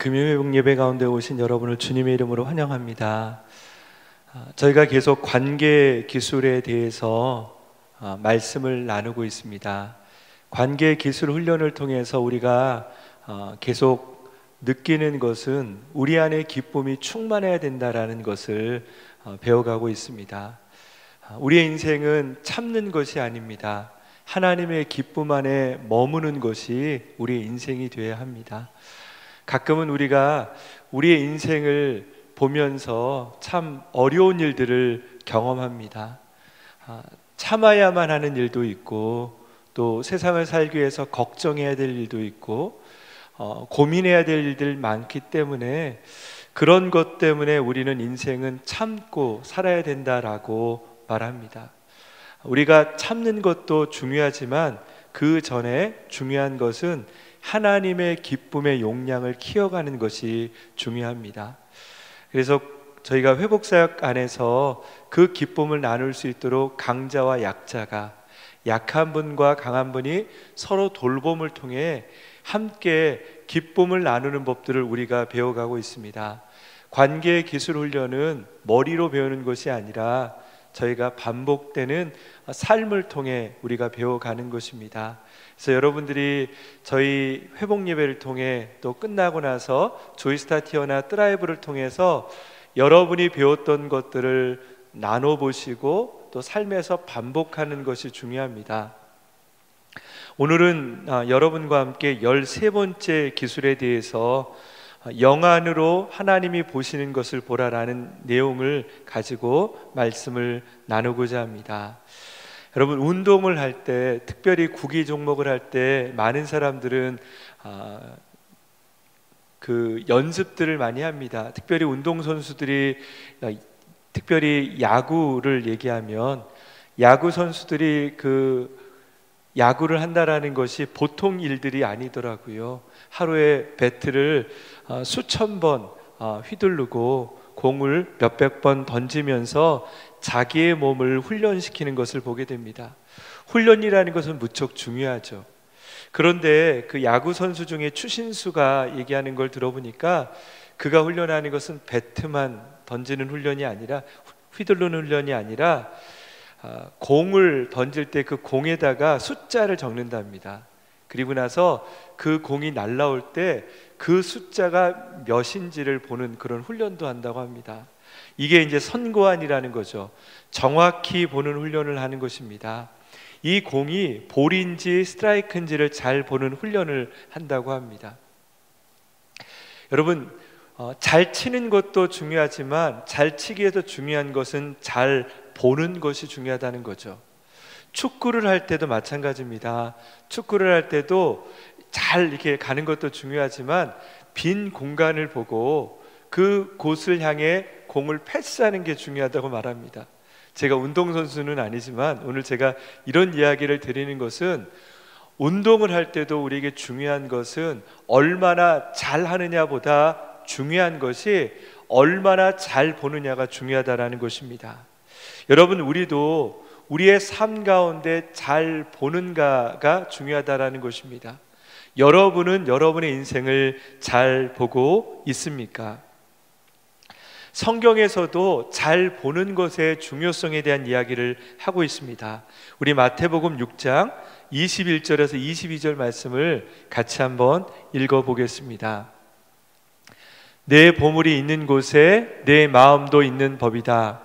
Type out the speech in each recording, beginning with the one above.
금요회복 예배 가운데 오신 여러분을 주님의 이름으로 환영합니다. 저희가 계속 관계 기술에 대해서 말씀을 나누고 있습니다. 관계 기술 훈련을 통해서 우리가 계속 느끼는 것은 우리 안에 기쁨이 충만해야 된다라는 것을 배워가고 있습니다. 우리의 인생은 참는 것이 아닙니다. 하나님의 기쁨 안에 머무는 것이 우리의 인생이 되어야 합니다. 가끔은 우리가 우리의 인생을 보면서 참 어려운 일들을 경험합니다. 참아야만 하는 일도 있고, 또 세상을 살기 위해서 걱정해야 될 일도 있고, 고민해야 될 일들 많기 때문에 그런 것 때문에 우리는 인생은 참고 살아야 된다라고 말합니다. 우리가 참는 것도 중요하지만 그 전에 중요한 것은 하나님의 기쁨의 용량을 키워가는 것이 중요합니다. 그래서 저희가 회복사역 안에서 그 기쁨을 나눌 수 있도록 강자와 약자가, 약한 분과 강한 분이 서로 돌봄을 통해 함께 기쁨을 나누는 법들을 우리가 배워가고 있습니다. 관계 기술 훈련은 머리로 배우는 것이 아니라 저희가 반복되는 삶을 통해 우리가 배워가는 것입니다. 그래서 여러분들이 저희 회복 예배를 통해 또 끝나고 나서 조이스타티어나 드라이브를 통해서 여러분이 배웠던 것들을 나눠보시고 또 삶에서 반복하는 것이 중요합니다. 오늘은 여러분과 함께 13번째 기술에 대해서 영안으로 하나님이 보시는 것을 보라라는 내용을 가지고 말씀을 나누고자 합니다. 여러분, 운동을 할 때, 특별히 구기 종목을 할 때 많은 사람들은 그 연습들을 많이 합니다. 특별히 운동선수들이, 특별히 야구를 얘기하면 야구 선수들이 그 야구를 한다라는 것이 보통 일들이 아니더라고요. 하루에 배트를 수천 번 휘두르고 공을 몇백 번 던지면서 자기의 몸을 훈련시키는 것을 보게 됩니다. 훈련이라는 것은 무척 중요하죠. 그런데 그 야구 선수 중에 추신수가 얘기하는 걸 들어보니까 그가 훈련하는 것은 배트만 던지는 훈련이 아니라, 휘두르는 훈련이 아니라 공을 던질 때 그 공에다가 숫자를 적는답니다. 그리고 나서 그 공이 날아올 때 그 숫자가 몇인지를 보는 그런 훈련도 한다고 합니다. 이게 이제 선고안이라는 거죠. 정확히 보는 훈련을 하는 것입니다. 이 공이 볼인지 스트라이크인지를 잘 보는 훈련을 한다고 합니다. 여러분, 잘 치는 것도 중요하지만 잘 치기에도 중요한 것은 잘 보는 것이 중요하다는 거죠. 축구를 할 때도 마찬가지입니다. 축구를 할 때도 잘 이렇게 가는 것도 중요하지만 빈 공간을 보고 그 곳을 향해 공을 패스하는 게 중요하다고 말합니다. 제가 운동선수는 아니지만 오늘 제가 이런 이야기를 드리는 것은, 운동을 할 때도 우리에게 중요한 것은 얼마나 잘하느냐보다 중요한 것이 얼마나 잘 보느냐가 중요하다라는 것입니다. 여러분, 우리도 우리의 삶 가운데 잘 보는가가 중요하다라는 것입니다. 여러분은 여러분의 인생을 잘 보고 있습니까? 성경에서도 잘 보는 것의 중요성에 대한 이야기를 하고 있습니다. 우리 마태복음 6장 21절에서 22절 말씀을 같이 한번 읽어보겠습니다. 내 보물이 있는 곳에 내 마음도 있는 법이다.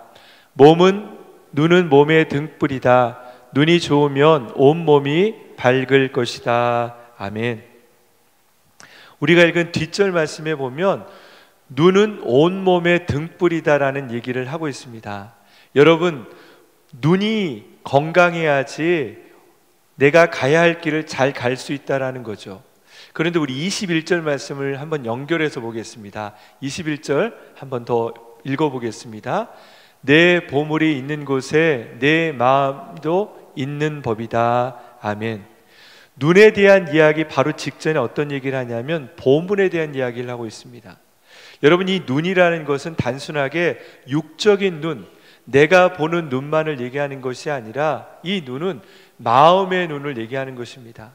눈은 몸의 등불이다. 눈이 좋으면 온몸이 밝을 것이다. 아멘. 우리가 읽은 뒷절 말씀에 보면 눈은 온몸의 등불이다라는 얘기를 하고 있습니다. 여러분, 눈이 건강해야지 내가 가야 할 길을 잘 갈 수 있다라는 거죠. 그런데 우리 21절 말씀을 한번 연결해서 보겠습니다. 21절 한번 더 읽어보겠습니다. 내 보물이 있는 곳에 내 마음도 있는 법이다. 아멘. 눈에 대한 이야기 바로 직전에 어떤 얘기를 하냐면 보물에 대한 이야기를 하고 있습니다. 여러분, 이 눈이라는 것은 단순하게 육적인 눈, 내가 보는 눈만을 얘기하는 것이 아니라 이 눈은 마음의 눈을 얘기하는 것입니다.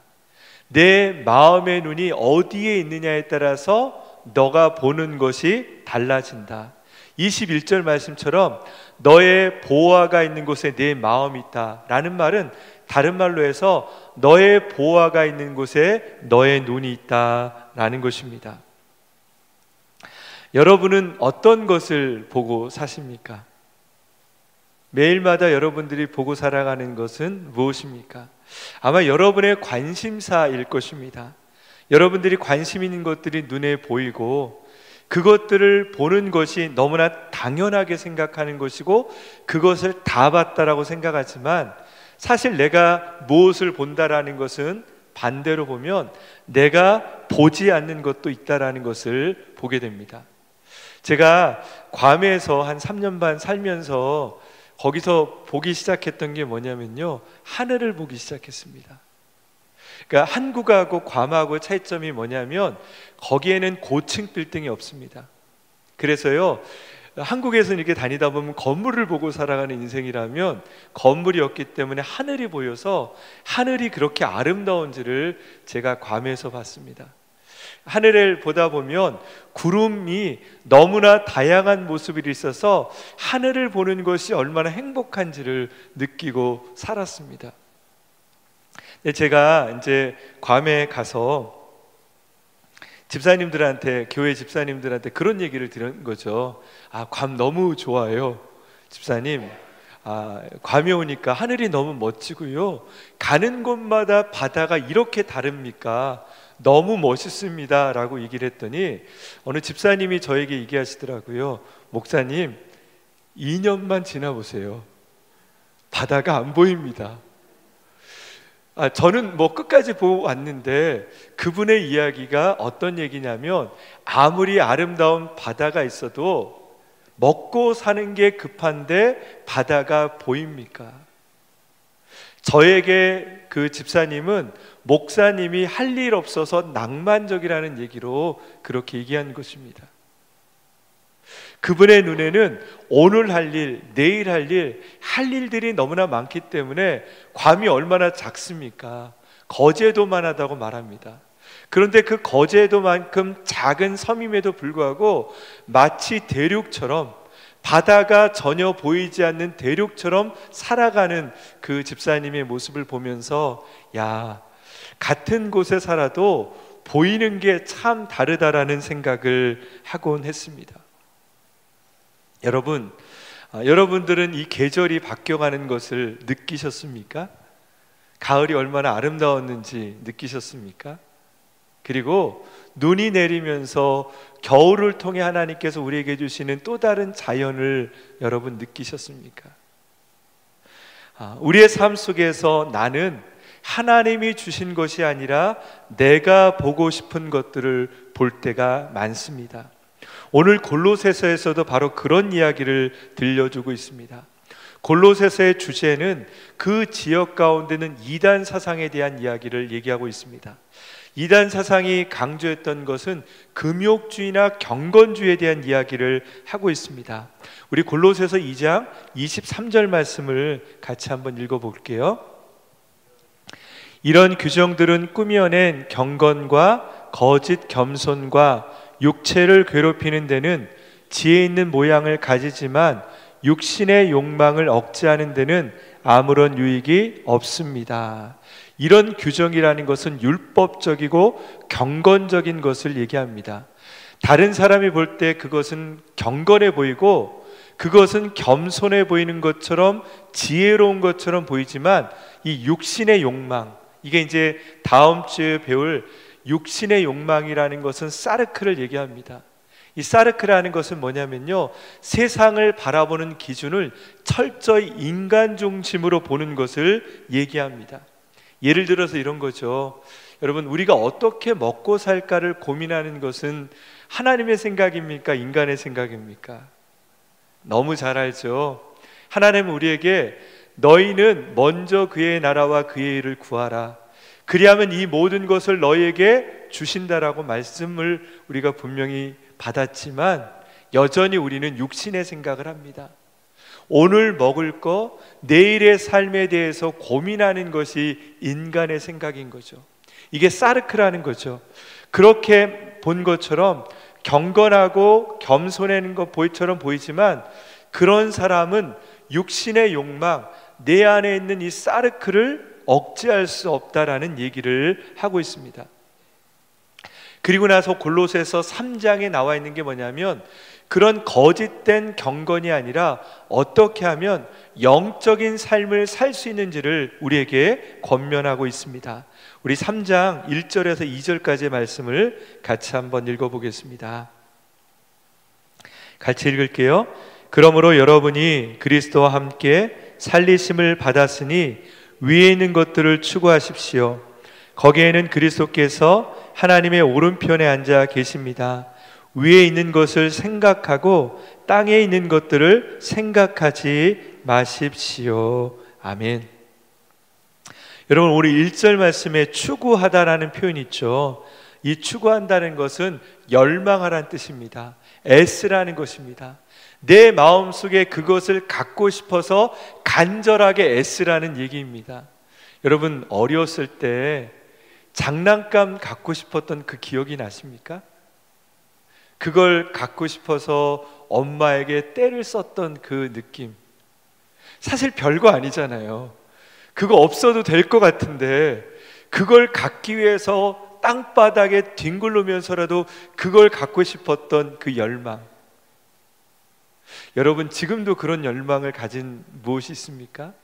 내 마음의 눈이 어디에 있느냐에 따라서 너가 보는 것이 달라진다. 21절 말씀처럼 너의 보화가 있는 곳에 내 마음이 있다 라는 말은 다른 말로 해서 너의 보화가 있는 곳에 너의 눈이 있다 라는 것입니다. 여러분은 어떤 것을 보고 사십니까? 매일마다 여러분들이 보고 살아가는 것은 무엇입니까? 아마 여러분의 관심사일 것입니다. 여러분들이 관심 있는 것들이 눈에 보이고 그것들을 보는 것이 너무나 당연하게 생각하는 것이고 그것을 다 봤다라고 생각하지만 사실 내가 무엇을 본다라는 것은 반대로 보면 내가 보지 않는 것도 있다라는 것을 보게 됩니다. 제가 괌에서 한 3년 반 살면서 거기서 보기 시작했던 게 뭐냐면요, 하늘을 보기 시작했습니다. 그러니까 한국하고 괌하고 차이점이 뭐냐면 거기에는 고층 빌딩이 없습니다. 그래서요, 한국에서 이렇게 다니다 보면 건물을 보고 살아가는 인생이라면 건물이 없기 때문에 하늘이 보여서 하늘이 그렇게 아름다운지를 제가 괌에서 봤습니다. 하늘을 보다 보면 구름이 너무나 다양한 모습이 있어서 하늘을 보는 것이 얼마나 행복한지를 느끼고 살았습니다. 제가 이제 괌에 가서 집사님들한테, 교회 집사님들한테 그런 얘기를 들은 거죠. 괌 너무 좋아요. 집사님, 괌에 오니까 하늘이 너무 멋지고요. 가는 곳마다 바다가 이렇게 다릅니까? 너무 멋있습니다 라고 얘기를 했더니 어느 집사님이 저에게 얘기하시더라고요. 목사님, 2년만 지나보세요. 바다가 안 보입니다. 저는 끝까지 보고 왔는데 그분의 이야기가 어떤 얘기냐면 아무리 아름다운 바다가 있어도 먹고 사는 게 급한데 바다가 보입니까? 저에게 그 집사님은 목사님이 할 일 없어서 낭만적이라는 얘기로 그렇게 얘기한 것입니다. 그분의 눈에는 오늘 할 일, 내일 할 일들이 너무나 많기 때문에 괌이 얼마나 작습니까? 거제도만 하다고 말합니다. 그런데 그 거제도만큼 작은 섬임에도 불구하고 마치 대륙처럼, 바다가 전혀 보이지 않는 대륙처럼 살아가는 그 집사님의 모습을 보면서 같은 곳에 살아도 보이는 게 참 다르다라는 생각을 하곤 했습니다. 여러분, 여러분들은 이 계절이 바뀌어가는 것을 느끼셨습니까? 가을이 얼마나 아름다웠는지 느끼셨습니까? 그리고 눈이 내리면서 겨울을 통해 하나님께서 우리에게 주시는 또 다른 자연을 여러분 느끼셨습니까? 우리의 삶 속에서 나는 하나님이 주신 것이 아니라 내가 보고 싶은 것들을 볼 때가 많습니다. 오늘 골로새서에서도 바로 그런 이야기를 들려주고 있습니다. 골로새서의 주제는 그 지역 가운데는 이단 사상에 대한 이야기를 얘기하고 있습니다. 이단 사상이 강조했던 것은 금욕주의나 경건주의에 대한 이야기를 하고 있습니다. 우리 골로새서 2장 23절 말씀을 같이 한번 읽어볼게요. 이런 규정들은 꾸며낸 경건과 거짓 겸손과 육체를 괴롭히는 데는 지혜 있는 모양을 가지지만 육신의 욕망을 억제하는 데는 아무런 유익이 없습니다. 이런 규정이라는 것은 율법적이고 경건적인 것을 얘기합니다. 다른 사람이 볼 때 그것은 경건해 보이고 그것은 겸손해 보이는 것처럼 지혜로운 것처럼 보이지만 이 육신의 욕망, 이게 이제 다음 주에 배울 육신의 욕망이라는 것은 사르크를 얘기합니다. 이 사르크라는 것은 뭐냐면요, 세상을 바라보는 기준을 철저히 인간 중심으로 보는 것을 얘기합니다. 예를 들어서 이런 거죠. 여러분, 우리가 어떻게 먹고 살까를 고민하는 것은 하나님의 생각입니까? 인간의 생각입니까? 너무 잘 알죠. 하나님은 우리에게 너희는 먼저 그의 나라와 그의 일을 구하라, 그리하면 이 모든 것을 너희에게 주신다라고 말씀을 우리가 분명히 받았지만 여전히 우리는 육신의 생각을 합니다. 오늘 먹을 거, 내일의 삶에 대해서 고민하는 것이 인간의 생각인 거죠. 이게 사르크라는 거죠. 그렇게 본 것처럼 경건하고 겸손한 것처럼 보이지만 그런 사람은 육신의 욕망, 내 안에 있는 이 사르크를 억제할 수 없다라는 얘기를 하고 있습니다. 그리고 나서 골로새서 3장에 나와 있는 게 뭐냐면 그런 거짓된 경건이 아니라 어떻게 하면 영적인 삶을 살 수 있는지를 우리에게 권면하고 있습니다. 우리 3장 1절에서 2절까지의 말씀을 같이 한번 읽어보겠습니다. 같이 읽을게요. 그러므로 여러분이 그리스도와 함께 살리심을 받았으니 위에 있는 것들을 추구하십시오. 거기에는 그리스도께서 하나님의 오른편에 앉아 계십니다. 위에 있는 것을 생각하고 땅에 있는 것들을 생각하지 마십시오. 아멘. 여러분, 우리 1절 말씀에 추구하다라는 표현이 있죠. 이 추구한다는 것은 열망하라는 뜻입니다. 애쓰라는 것입니다. 내 마음속에 그것을 갖고 싶어서 간절하게 애쓰라는 얘기입니다. 여러분, 어렸을 때 장난감 갖고 싶었던 그 기억이 나십니까? 그걸 갖고 싶어서 엄마에게 떼를 썼던 그 느낌, 사실 별거 아니잖아요. 그거 없어도 될 것 같은데 그걸 갖기 위해서 땅바닥에 뒹굴르면서라도 그걸 갖고 싶었던 그 열망. 여러분, 지금도 그런 열망을 가진 무엇이 있습니까?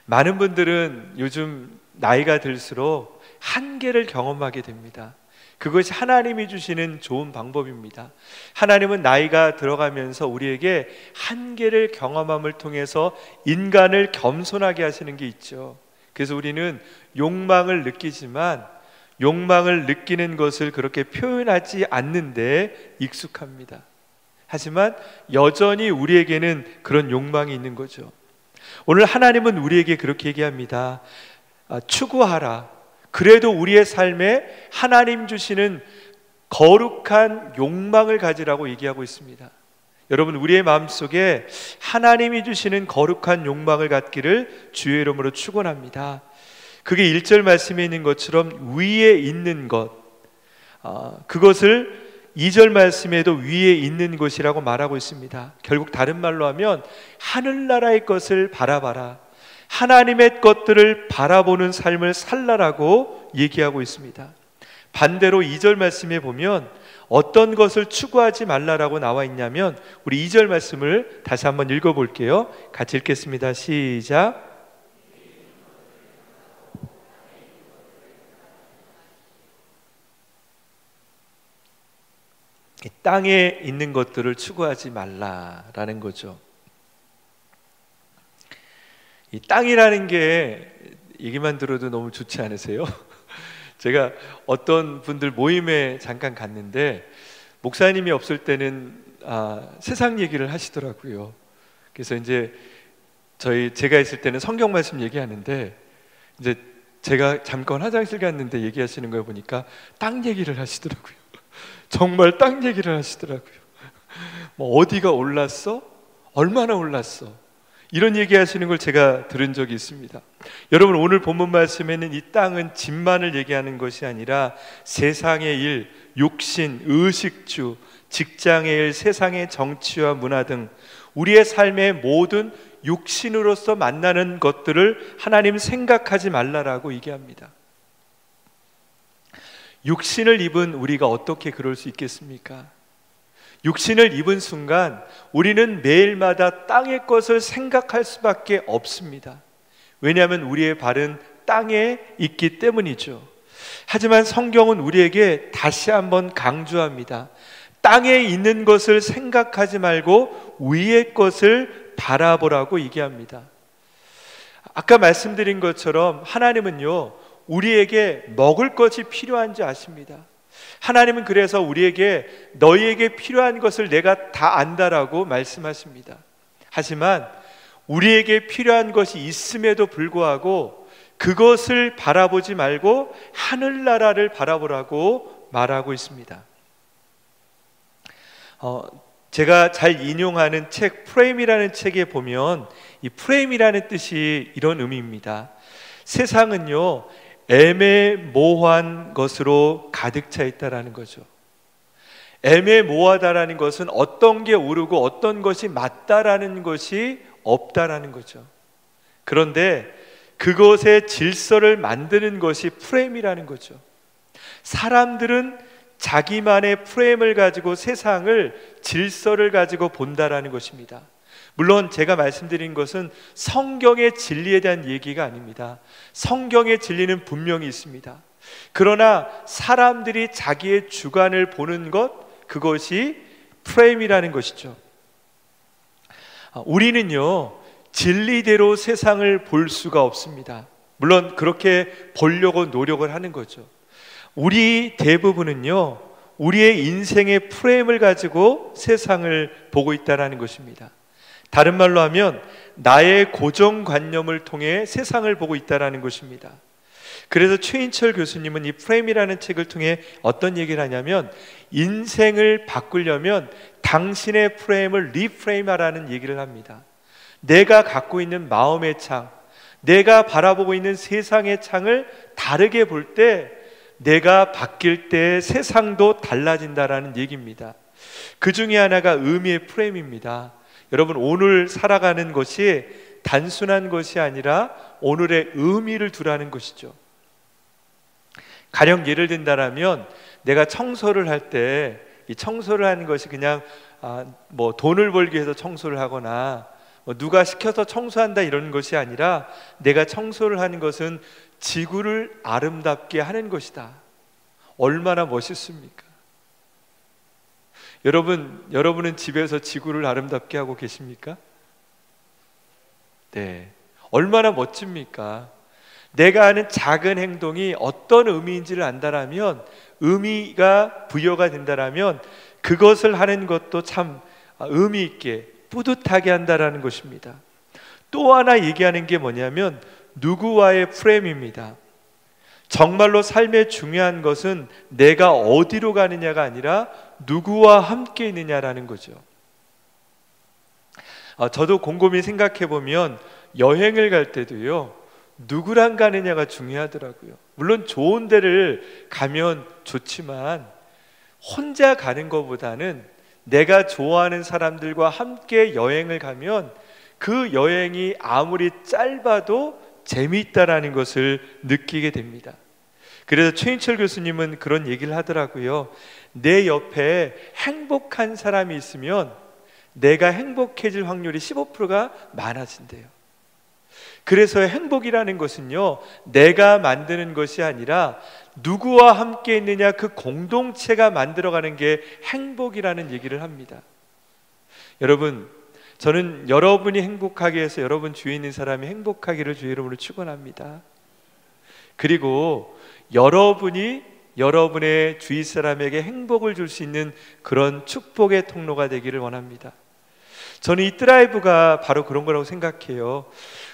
많은 분들은 요즘 나이가 들수록 한계를 경험하게 됩니다. 그것이 하나님이 주시는 좋은 방법입니다. 하나님은 나이가 들어가면서 우리에게 한계를 경험함을 통해서 인간을 겸손하게 하시는 게 있죠. 그래서 우리는 욕망을 느끼지만 욕망을 느끼는 것을 그렇게 표현하지 않는데 익숙합니다. 하지만 여전히 우리에게는 그런 욕망이 있는 거죠. 오늘 하나님은 우리에게 그렇게 얘기합니다. 추구하라. 그래도 우리의 삶에 하나님 주시는 거룩한 욕망을 가지라고 얘기하고 있습니다. 여러분, 우리의 마음속에 하나님이 주시는 거룩한 욕망을 갖기를 주의 이름으로 축원합니다. 그게 1절 말씀에 있는 것처럼 위에 있는 것, 그것을 2절 말씀에도 위에 있는 것이라고 말하고 있습니다. 결국 다른 말로 하면 하늘나라의 것을 바라봐라, 하나님의 것들을 바라보는 삶을 살라라고 얘기하고 있습니다. 반대로 2절 말씀에 보면 어떤 것을 추구하지 말라라고 나와 있냐면, 우리 2절 말씀을 다시 한번 읽어볼게요. 같이 읽겠습니다. 시작. 땅에 있는 것들을 추구하지 말라라는 거죠. 이 땅이라는 게 얘기만 들어도 너무 좋지 않으세요? 제가 어떤 분들 모임에 잠깐 갔는데 목사님이 없을 때는 세상 얘기를 하시더라고요. 그래서 이제 제가 있을 때는 성경 말씀 얘기하는데, 이제 제가 잠깐 화장실 갔는데 얘기하시는 걸 보니까 땅 얘기를 하시더라고요. 정말 땅 얘기를 하시더라고요. 뭐 어디가 올랐어? 얼마나 올랐어? 이런 얘기하시는 걸 제가 들은 적이 있습니다. 여러분, 오늘 본문 말씀에는 이 땅은 집만을 얘기하는 것이 아니라 세상의 일, 욕심, 의식주, 직장의 일, 세상의 정치와 문화 등 우리의 삶의 모든 육신으로서 만나는 것들을 하나님 생각하지 말라라고 얘기합니다. 육신을 입은 우리가 어떻게 그럴 수 있겠습니까? 육신을 입은 순간 우리는 매일마다 땅의 것을 생각할 수밖에 없습니다. 왜냐하면 우리의 발은 땅에 있기 때문이죠. 하지만 성경은 우리에게 다시 한번 강조합니다. 땅에 있는 것을 생각하지 말고 위의 것을 바라보라고 얘기합니다. 아까 말씀드린 것처럼 하나님은요, 우리에게 먹을 것이 필요한지 아십니다. 하나님은 그래서 우리에게 너희에게 필요한 것을 내가 다 안다라고 말씀하십니다. 하지만 우리에게 필요한 것이 있음에도 불구하고 그것을 바라보지 말고 하늘나라를 바라보라고 말하고 있습니다. 제가 잘 인용하는 책 프레임이라는 책에 보면 이 프레임이라는 뜻이 이런 의미입니다. 세상은요, 애매모호한 것으로 가득 차 있다라는 거죠. 애매모호하다라는 것은 어떤 게 옳고 어떤 것이 맞다라는 것이 없다라는 거죠. 그런데 그것의 질서를 만드는 것이 프레임이라는 거죠. 사람들은 자기만의 프레임을 가지고 세상을, 질서를 가지고 본다라는 것입니다. 물론 제가 말씀드린 것은 성경의 진리에 대한 얘기가 아닙니다. 성경의 진리는 분명히 있습니다. 그러나 사람들이 자기의 주관을 보는 것, 그것이 프레임이라는 것이죠. 우리는요, 진리대로 세상을 볼 수가 없습니다. 물론 그렇게 보려고 노력을 하는 거죠. 우리 대부분은요, 우리의 인생의 프레임을 가지고 세상을 보고 있다는 것입니다. 다른 말로 하면 나의 고정관념을 통해 세상을 보고 있다는 것입니다. 그래서 최인철 교수님은 이 프레임이라는 책을 통해 어떤 얘기를 하냐면, 인생을 바꾸려면 당신의 프레임을 리프레임하라는 얘기를 합니다. 내가 갖고 있는 마음의 창, 내가 바라보고 있는 세상의 창을 다르게 볼 때 내가 바뀔 때 세상도 달라진다라는 얘기입니다. 그 중에 하나가 의미의 프레임입니다. 여러분, 오늘 살아가는 것이 단순한 것이 아니라 오늘의 의미를 두라는 것이죠. 가령 예를 든다면 내가 청소를 할 때 이 청소를 하는 것이 그냥 돈을 벌기 위해서 청소를 하거나 누가 시켜서 청소한다 이런 것이 아니라, 내가 청소를 하는 것은 지구를 아름답게 하는 것이다. 얼마나 멋있습니까? 여러분은 집에서 지구를 아름답게 하고 계십니까? 네, 얼마나 멋집니까? 내가 하는 작은 행동이 어떤 의미인지를 안다라면, 의미가 부여가 된다라면 그것을 하는 것도 참 의미 있게 뿌듯하게 한다라는 것입니다. 또 하나 얘기하는 게 뭐냐면 누구와의 프레임입니다. 정말로 삶에 중요한 것은 내가 어디로 가느냐가 아니라 누구와 함께 있느냐라는 거죠. 저도 곰곰이 생각해 보면 여행을 갈 때도요, 누구랑 가느냐가 중요하더라고요. 물론 좋은 데를 가면 좋지만 혼자 가는 것보다는 내가 좋아하는 사람들과 함께 여행을 가면 그 여행이 아무리 짧아도 재미있다라는 것을 느끼게 됩니다. 그래서 최인철 교수님은 그런 얘기를 하더라고요. 내 옆에 행복한 사람이 있으면 내가 행복해질 확률이 15%가 많아진대요. 그래서 행복이라는 것은요, 내가 만드는 것이 아니라 누구와 함께 있느냐, 그 공동체가 만들어가는 게 행복이라는 얘기를 합니다. 여러분, 저는 여러분이 행복하게 해서 여러분 주위에 있는 사람이 행복하기를 주의 이름으로 축원합니다. 그리고 여러분이 여러분의 주위 사람에게 행복을 줄 수 있는 그런 축복의 통로가 되기를 원합니다. 저는 이 드라이브가 바로 그런 거라고 생각해요.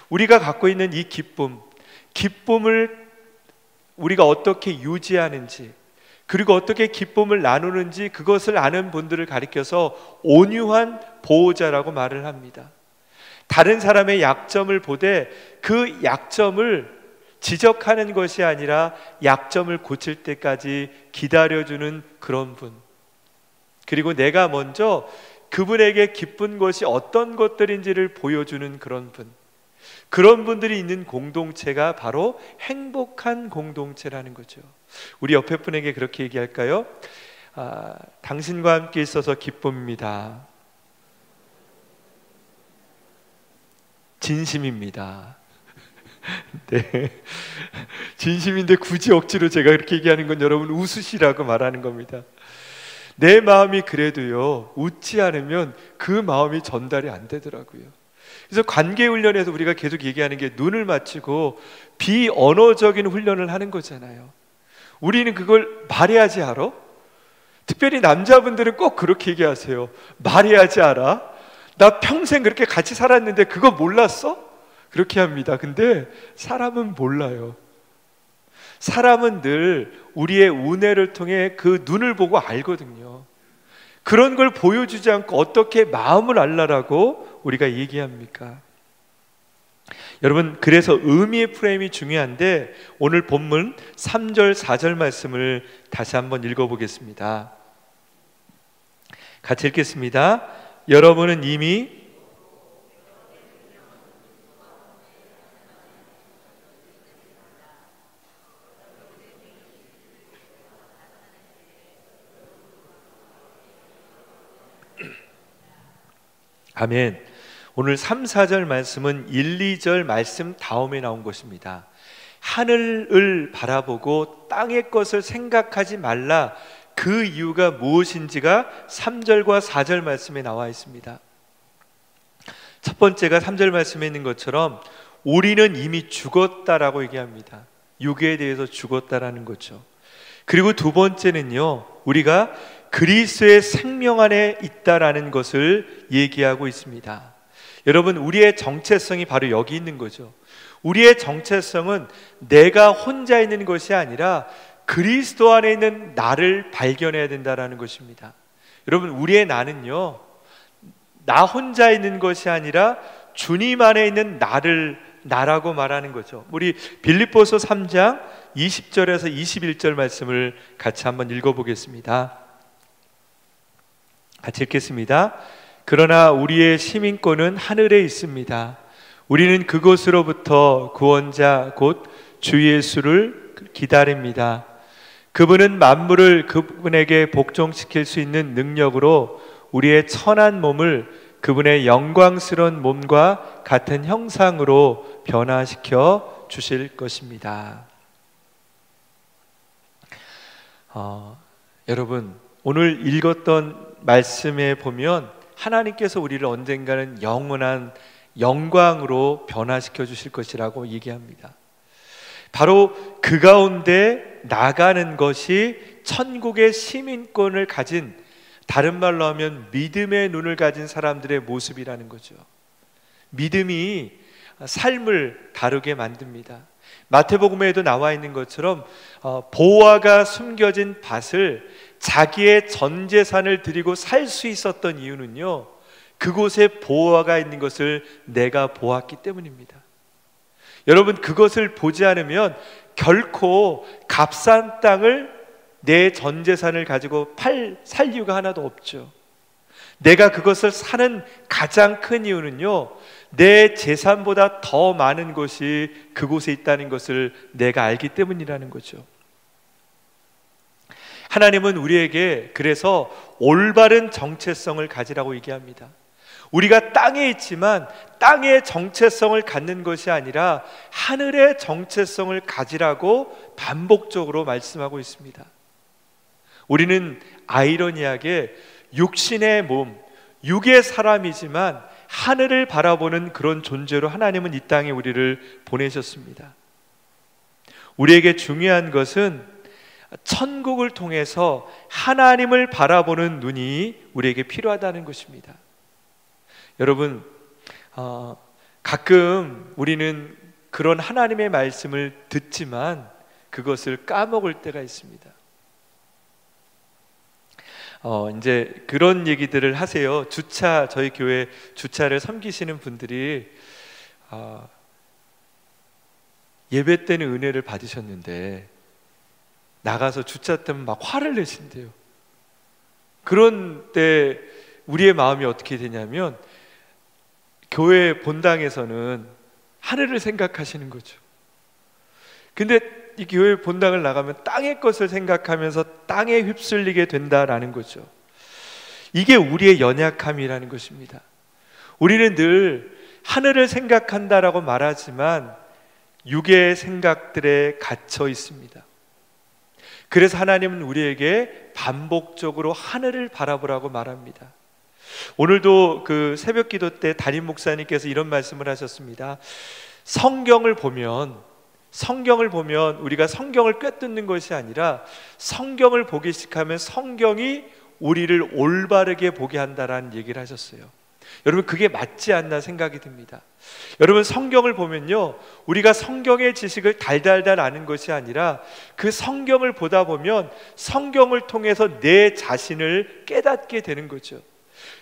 우리가 갖고 있는 이 기쁨을 우리가 어떻게 유지하는지, 그리고 어떻게 기쁨을 나누는지, 그것을 아는 분들을 가리켜서 온유한 보호자라고 말을 합니다. 다른 사람의 약점을 보되 그 약점을 지적하는 것이 아니라 약점을 고칠 때까지 기다려주는 그런 분, 그리고 내가 먼저 그분에게 기쁜 것이 어떤 것들인지를 보여주는 그런 분, 그런 분들이 있는 공동체가 바로 행복한 공동체라는 거죠. 우리 옆에 분에게 그렇게 얘기할까요? 당신과 함께 있어서 기쁩니다. 진심입니다. 네, 진심인데 굳이 억지로 제가 그렇게 얘기하는 건 여러분 웃으시라고 말하는 겁니다. 내 마음이 그래도요, 웃지 않으면 그 마음이 전달이 안 되더라고요. 그래서 관계훈련에서 우리가 계속 얘기하는 게 눈을 맞추고 비언어적인 훈련을 하는 거잖아요. 우리는 그걸 말해야지 알아? 특별히 남자분들은 꼭 그렇게 얘기하세요. 말해야지 알아? 나 평생 그렇게 같이 살았는데 그거 몰랐어? 그렇게 합니다. 근데 사람은 몰라요. 사람은 늘 우리의 운해를 통해 그 눈을 보고 알거든요. 그런 걸 보여주지 않고 어떻게 마음을 알라라고 우리가 얘기합니까? 여러분, 그래서 의미의 프레임이 중요한데 오늘 본문 3절 4절 말씀을 다시 한번 읽어보겠습니다. 같이 읽겠습니다. 여러분은 이미 아멘. 오늘 3, 4절 말씀은 1, 2절 말씀 다음에 나온 것입니다. 하늘을 바라보고 땅의 것을 생각하지 말라. 그 이유가 무엇인지가 3절과 4절 말씀에 나와 있습니다. 첫 번째가 3절 말씀에 있는 것처럼 우리는 이미 죽었다라고 얘기합니다. 육에 대해서 죽었다라는 거죠. 그리고 두 번째는요, 우리가 그리스도의 생명 안에 있다라는 것을 얘기하고 있습니다. 여러분, 우리의 정체성이 바로 여기 있는 거죠. 우리의 정체성은 내가 혼자 있는 것이 아니라 그리스도 안에 있는 나를 발견해야 된다라는 것입니다. 여러분, 우리의 나는요, 나 혼자 있는 것이 아니라 주님 안에 있는 나라고 말하는 거죠. 우리 빌립보서 3장 20절에서 21절 말씀을 같이 한번 읽어보겠습니다. 같이 읽겠습니다. 그러나 우리의 시민권은 하늘에 있습니다. 우리는 그곳으로부터 구원자 곧 주 예수를 기다립니다. 그분은 만물을 그분에게 복종시킬 수 있는 능력으로 우리의 천한 몸을 그분의 영광스러운 몸과 같은 형상으로 변화시켜 주실 것입니다. 여러분, 오늘 읽었던 말씀에 보면 하나님께서 우리를 언젠가는 영원한 영광으로 변화시켜 주실 것이라고 얘기합니다. 바로 그 가운데 나가는 것이 천국의 시민권을 가진, 다른 말로 하면 믿음의 눈을 가진 사람들의 모습이라는 거죠. 믿음이 삶을 다르게 만듭니다. 마태복음에도 나와 있는 것처럼 보화가 숨겨진 밭을 자기의 전 재산을 드리고 살 수 있었던 이유는요, 그곳에 보화가 있는 것을 내가 보았기 때문입니다. 여러분, 그것을 보지 않으면 결코 값싼 땅을 내 전 재산을 가지고 살 이유가 하나도 없죠. 내가 그것을 사는 가장 큰 이유는요, 내 재산보다 더 많은 것이 그곳에 있다는 것을 내가 알기 때문이라는 거죠. 하나님은 우리에게 그래서 올바른 정체성을 가지라고 얘기합니다. 우리가 땅에 있지만 땅의 정체성을 갖는 것이 아니라 하늘의 정체성을 가지라고 반복적으로 말씀하고 있습니다. 우리는 아이러니하게 육신의 몸, 육의 사람이지만 하늘을 바라보는 그런 존재로 하나님은 이 땅에 우리를 보내셨습니다. 우리에게 중요한 것은 천국을 통해서 하나님을 바라보는 눈이 우리에게 필요하다는 것입니다. 여러분, 가끔 우리는 그런 하나님의 말씀을 듣지만 그것을 까먹을 때가 있습니다. 이제 그런 얘기들을 하세요. 저희 교회 주차를 섬기시는 분들이 예배 때는 은혜를 받으셨는데 나가서 주차 때문에 막 화를 내신대요. 그런 때 우리의 마음이 어떻게 되냐면 교회 본당에서는 하늘을 생각하시는 거죠. 근데 이 교회 본당을 나가면 땅의 것을 생각하면서 땅에 휩쓸리게 된다라는 거죠. 이게 우리의 연약함이라는 것입니다. 우리는 늘 하늘을 생각한다라고 말하지만 육의 생각들에 갇혀 있습니다. 그래서 하나님은 우리에게 반복적으로 하늘을 바라보라고 말합니다. 오늘도 그 새벽 기도 때 담임 목사님께서 이런 말씀을 하셨습니다. 성경을 보면 우리가 성경을 꿰뚫는 것이 아니라 성경을 보기 시작하면 성경이 우리를 올바르게 보게 한다라는 얘기를 하셨어요. 여러분, 그게 맞지 않나 생각이 듭니다. 여러분, 성경을 보면요, 우리가 성경의 지식을 달달달 아는 것이 아니라 그 성경을 보다 보면 성경을 통해서 내 자신을 깨닫게 되는 거죠.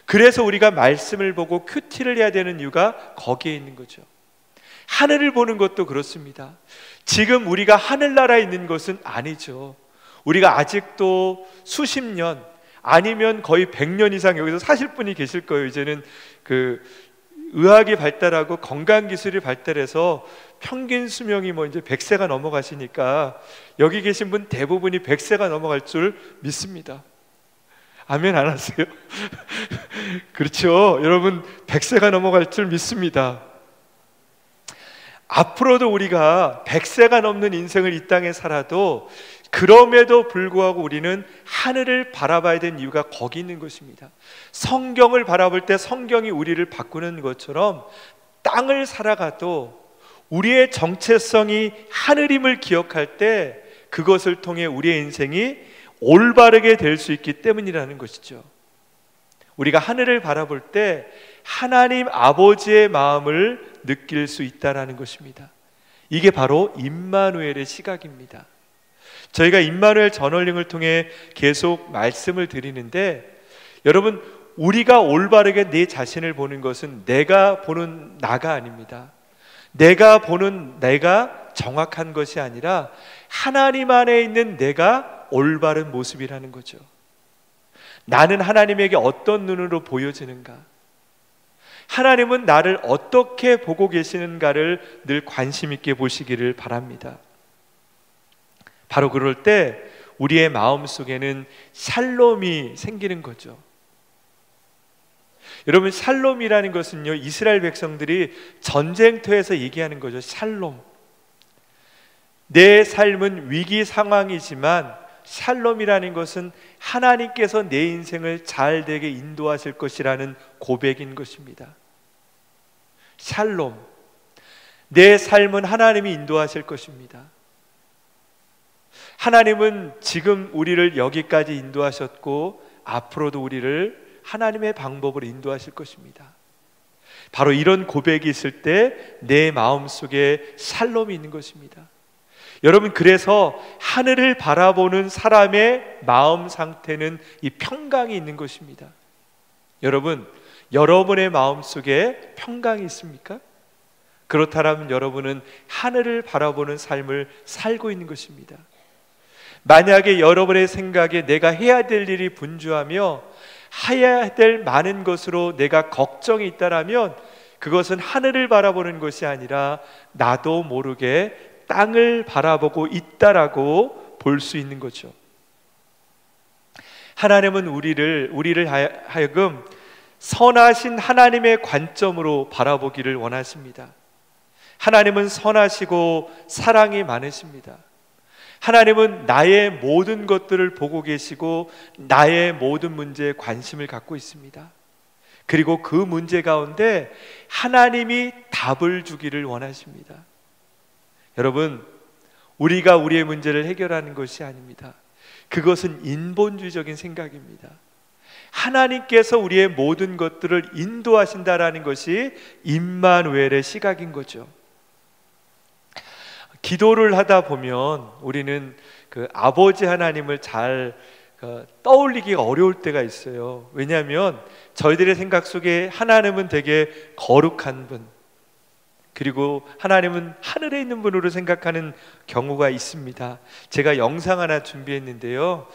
그래서 우리가 말씀을 보고 큐티를 해야 되는 이유가 거기에 있는 거죠. 하늘을 보는 것도 그렇습니다. 지금 우리가 하늘나라에 있는 것은 아니죠. 우리가 아직도 수십 년 아니면 거의 100년 이상 여기서 사실 분이 계실 거예요. 이제는 의학이 발달하고 건강기술이 발달해서 평균 수명이 이제 100세가 넘어가시니까 여기 계신 분 대부분이 100세가 넘어갈 줄 믿습니다. 아멘 안 하세요? 그렇죠. 여러분 100세가 넘어갈 줄 믿습니다. 앞으로도 우리가 100세가 넘는 인생을 이 땅에 살아도 그럼에도 불구하고 우리는 하늘을 바라봐야 되는 이유가 거기 있는 것입니다. 성경을 바라볼 때 성경이 우리를 바꾸는 것처럼 땅을 살아가도 우리의 정체성이 하늘임을 기억할 때 그것을 통해 우리의 인생이 올바르게 될 수 있기 때문이라는 것이죠. 우리가 하늘을 바라볼 때 하나님 아버지의 마음을 느낄 수 있다는 것입니다. 이게 바로 임마누엘의 시각입니다. 저희가 임마누엘 저널링을 통해 계속 말씀을 드리는데, 여러분, 우리가 올바르게 내 자신을 보는 것은 내가 보는 나가 아닙니다. 내가 보는 내가 정확한 것이 아니라 하나님 안에 있는 내가 올바른 모습이라는 거죠. 나는 하나님에게 어떤 눈으로 보여지는가? 하나님은 나를 어떻게 보고 계시는가를 늘 관심 있게 보시기를 바랍니다. 바로 그럴 때 우리의 마음속에는 샬롬이 생기는 거죠. 여러분, 샬롬이라는 것은요, 이스라엘 백성들이 전쟁터에서 얘기하는 거죠. 샬롬. 내 삶은 위기 상황이지만 샬롬이라는 것은 하나님께서 내 인생을 잘 되게 인도하실 것이라는 고백인 것입니다. 샬롬. 내 삶은 하나님이 인도하실 것입니다. 하나님은 지금 우리를 여기까지 인도하셨고 앞으로도 우리를 하나님의 방법으로 인도하실 것입니다. 바로 이런 고백이 있을 때 내 마음속에 샬롬이 있는 것입니다. 여러분, 그래서 하늘을 바라보는 사람의 마음 상태는 이 평강이 있는 것입니다. 여러분, 여러분의 마음속에 평강이 있습니까? 그렇다면 여러분은 하늘을 바라보는 삶을 살고 있는 것입니다. 만약에 여러분의 생각에 내가 해야 될 일이 분주하며 해야 될 많은 것으로 내가 걱정이 있다라면 그것은 하늘을 바라보는 것이 아니라 나도 모르게 땅을 바라보고 있다라고 볼 수 있는 거죠. 하나님은 우리를 하여금 선하신 하나님의 관점으로 바라보기를 원하십니다. 하나님은 선하시고 사랑이 많으십니다. 하나님은 나의 모든 것들을 보고 계시고 나의 모든 문제에 관심을 갖고 있습니다. 그리고 그 문제 가운데 하나님이 답을 주기를 원하십니다. 여러분, 우리가 우리의 문제를 해결하는 것이 아닙니다. 그것은 인본주의적인 생각입니다. 하나님께서 우리의 모든 것들을 인도하신다라는 것이 임마누엘의 시각인 거죠. 기도를 하다 보면 우리는 그 아버지 하나님을 잘 떠올리기가 어려울 때가 있어요. 왜냐하면 저희들의 생각 속에 하나님은 되게 거룩한 분, 그리고 하나님은 하늘에 있는 분으로 생각하는 경우가 있습니다. 제가 영상 하나 준비했는데요,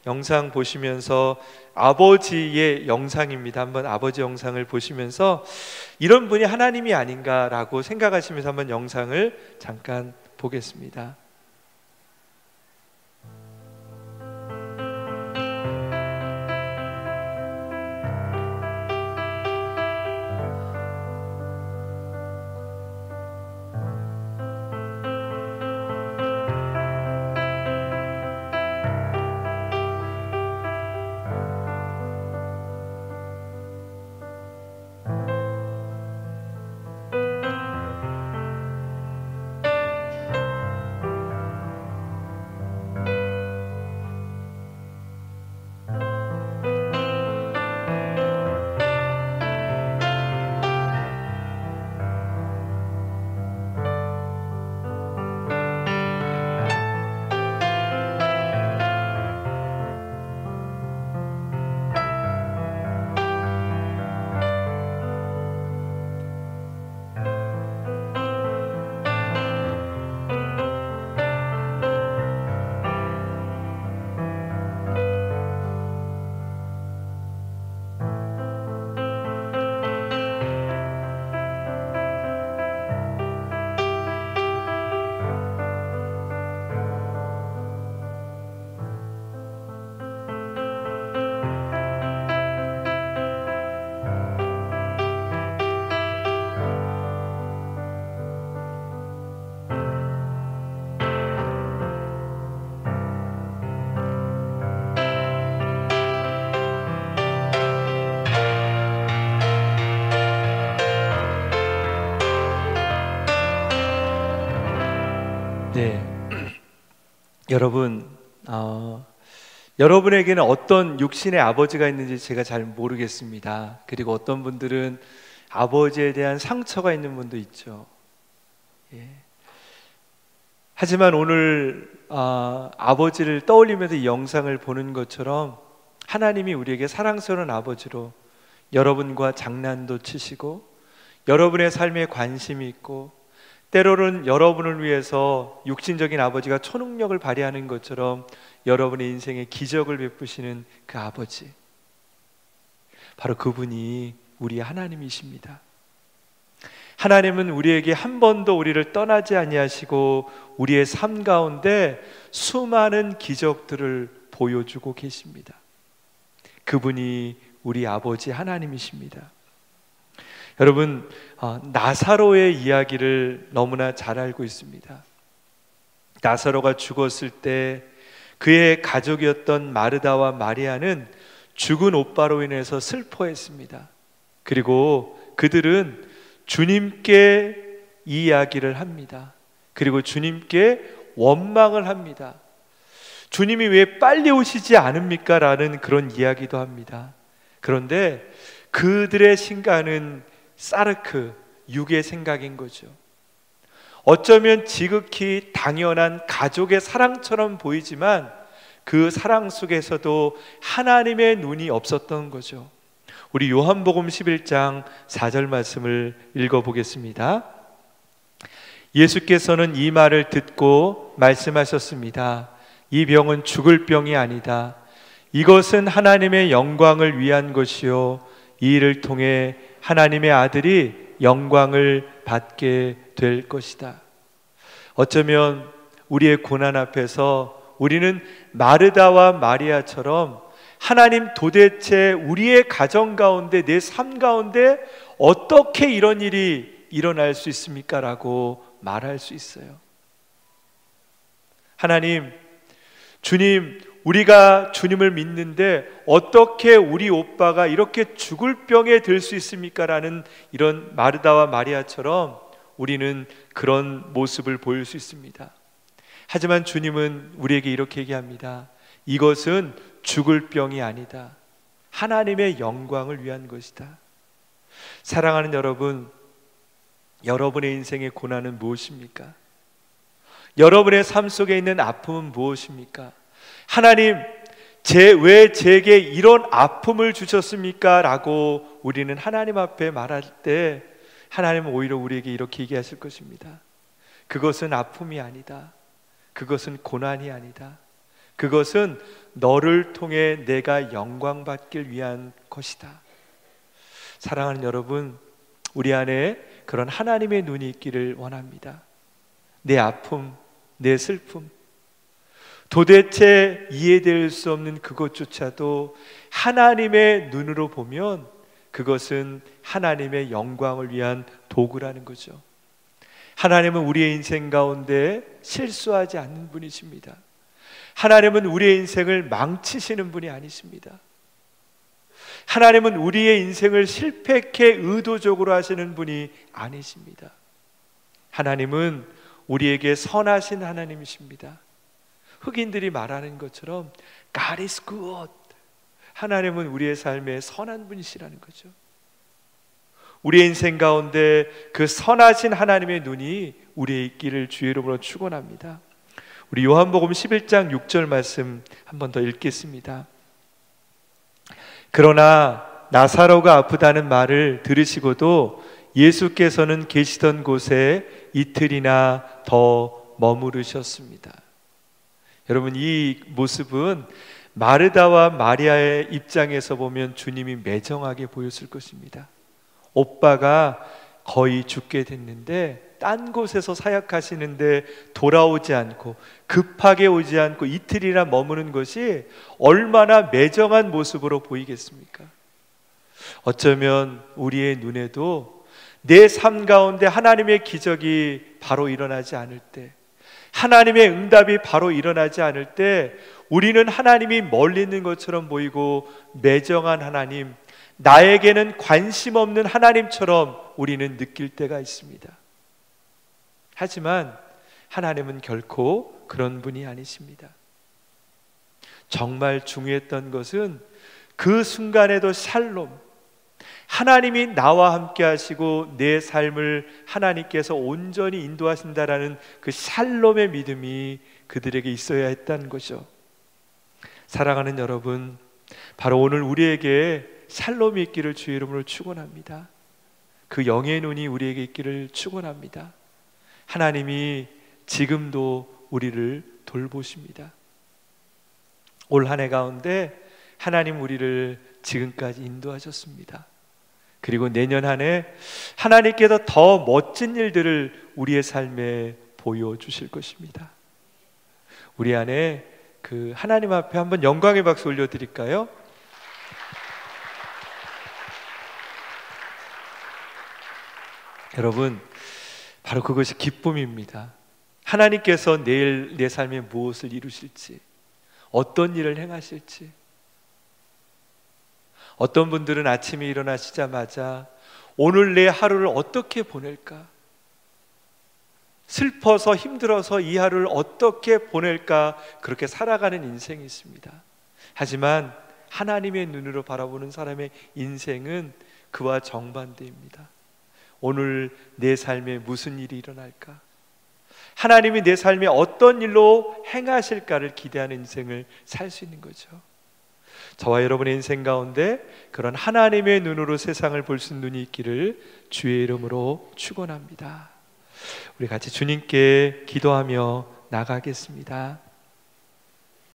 영상 보시면서 아버지의 영상입니다. 한번 아버지 영상을 보시면서 이런 분이 하나님이 아닌가라고 생각하시면서 한번 영상을 잠깐 보겠습니다. 여러분, 여러분에게는 어떤 육신의 아버지가 있는지 제가 잘 모르겠습니다. 그리고 어떤 분들은 아버지에 대한 상처가 있는 분도 있죠. 예. 하지만 오늘 아버지를 떠올리면서 이 영상을 보는 것처럼 하나님이 우리에게 사랑스러운 아버지로 여러분과 장난도 치시고 여러분의 삶에 관심이 있고 때로는 여러분을 위해서 육신적인 아버지가 초능력을 발휘하는 것처럼 여러분의 인생에 기적을 베푸시는 그 아버지, 바로 그분이 우리 하나님이십니다. 하나님은 우리에게 한 번도 우리를 떠나지 아니하시고 우리의 삶 가운데 수많은 기적들을 보여주고 계십니다. 그분이 우리 아버지 하나님이십니다. 여러분, 나사로의 이야기를 너무나 잘 알고 있습니다. 나사로가 죽었을 때 그의 가족이었던 마르다와 마리아는 죽은 오빠로 인해서 슬퍼했습니다. 그리고 그들은 주님께 이 이야기를 합니다. 그리고 주님께 원망을 합니다. 주님이 왜 빨리 오시지 않습니까? 라는 그런 이야기도 합니다. 그런데 그들의 신가는 사르크, 육의 생각인 거죠. 어쩌면 지극히 당연한 가족의 사랑처럼 보이지만 그 사랑 속에서도 하나님의 눈이 없었던 거죠. 우리 요한복음 11장 4절 말씀을 읽어보겠습니다. 예수께서는 이 말을 듣고 말씀하셨습니다. 이 병은 죽을 병이 아니다. 이것은 하나님의 영광을 위한 것이요 이 일을 통해 하나님의 아들이 영광을 받게 될 것이다. 어쩌면 우리의 고난 앞에서 우리는 마르다와 마리아처럼 하나님, 도대체 우리의 가정 가운데, 내 삶 가운데 어떻게 이런 일이 일어날 수 있습니까? 라고 말할 수 있어요. 하나님, 주님, 우리가 주님을 믿는데 어떻게 우리 오빠가 이렇게 죽을 병에 들 수 있습니까? 라는 이런 마르다와 마리아처럼 우리는 그런 모습을 보일 수 있습니다. 하지만 주님은 우리에게 이렇게 얘기합니다. 이것은 죽을 병이 아니다. 하나님의 영광을 위한 것이다. 사랑하는 여러분, 여러분의 인생의 고난은 무엇입니까? 여러분의 삶 속에 있는 아픔은 무엇입니까? 하나님, 왜 제게 이런 아픔을 주셨습니까? 라고 우리는 하나님 앞에 말할 때 하나님은 오히려 우리에게 이렇게 얘기하실 것입니다. 그것은 아픔이 아니다. 그것은 고난이 아니다. 그것은 너를 통해 내가 영광 받길 위한 것이다. 사랑하는 여러분, 우리 안에 그런 하나님의 눈이 있기를 원합니다. 내 아픔, 내 슬픔, 도대체 이해될 수 없는 그것조차도 하나님의 눈으로 보면 그것은 하나님의 영광을 위한 도구라는 거죠. 하나님은 우리의 인생 가운데 실수하지 않는 분이십니다. 하나님은 우리의 인생을 망치시는 분이 아니십니다. 하나님은 우리의 인생을 실패케 의도적으로 하시는 분이 아니십니다. 하나님은 우리에게 선하신 하나님이십니다. 흑인들이 말하는 것처럼 God is good. 하나님은 우리의 삶에 선한 분이시라는 거죠. 우리의 인생 가운데 그 선하신 하나님의 눈이 우리의 있기를 주의 이름으로 축원합니다. 우리 요한복음 11장 6절 말씀 한 번 더 읽겠습니다. 그러나 나사로가 아프다는 말을 들으시고도 예수께서는 계시던 곳에 이틀이나 더 머무르셨습니다. 여러분, 이 모습은 마르다와 마리아의 입장에서 보면 주님이 매정하게 보였을 것입니다. 오빠가 거의 죽게 됐는데 딴 곳에서 사역하시는데 돌아오지 않고 급하게 오지 않고 이틀이나 머무는 것이 얼마나 매정한 모습으로 보이겠습니까? 어쩌면 우리의 눈에도 내 삶 가운데 하나님의 기적이 바로 일어나지 않을 때, 하나님의 응답이 바로 일어나지 않을 때 우리는 하나님이 멀리 있는 것처럼 보이고 매정한 하나님, 나에게는 관심 없는 하나님처럼 우리는 느낄 때가 있습니다. 하지만 하나님은 결코 그런 분이 아니십니다. 정말 중요했던 것은 그 순간에도 샬롬, 하나님이 나와 함께 하시고 내 삶을 하나님께서 온전히 인도하신다라는 그 샬롬의 믿음이 그들에게 있어야 했다는 거죠. 사랑하는 여러분, 바로 오늘 우리에게 샬롬이 있기를 주의 이름으로 축원합니다. 그 영의 눈이 우리에게 있기를 축원합니다. 하나님이 지금도 우리를 돌보십니다. 올 한 해 가운데 하나님 우리를 지금까지 인도하셨습니다. 그리고 내년 한 해 하나님께서 더 멋진 일들을 우리의 삶에 보여주실 것입니다. 우리 안에 그 하나님 앞에 한번 영광의 박수 올려드릴까요? 여러분, 바로 그것이 기쁨입니다. 하나님께서 내일 내 삶에 무엇을 이루실지, 어떤 일을 행하실지. 어떤 분들은 아침에 일어나시자마자 오늘 내 하루를 어떻게 보낼까, 슬퍼서 힘들어서 이 하루를 어떻게 보낼까, 그렇게 살아가는 인생이 있습니다. 하지만 하나님의 눈으로 바라보는 사람의 인생은 그와 정반대입니다. 오늘 내 삶에 무슨 일이 일어날까, 하나님이 내 삶에 어떤 일로 행하실까를 기대하는 인생을 살 수 있는 거죠. 저와 여러분의 인생 가운데 그런 하나님의 눈으로 세상을 볼 수 있는 눈이 있기를 주의 이름으로 축원합니다. 우리 같이 주님께 기도하며 나가겠습니다.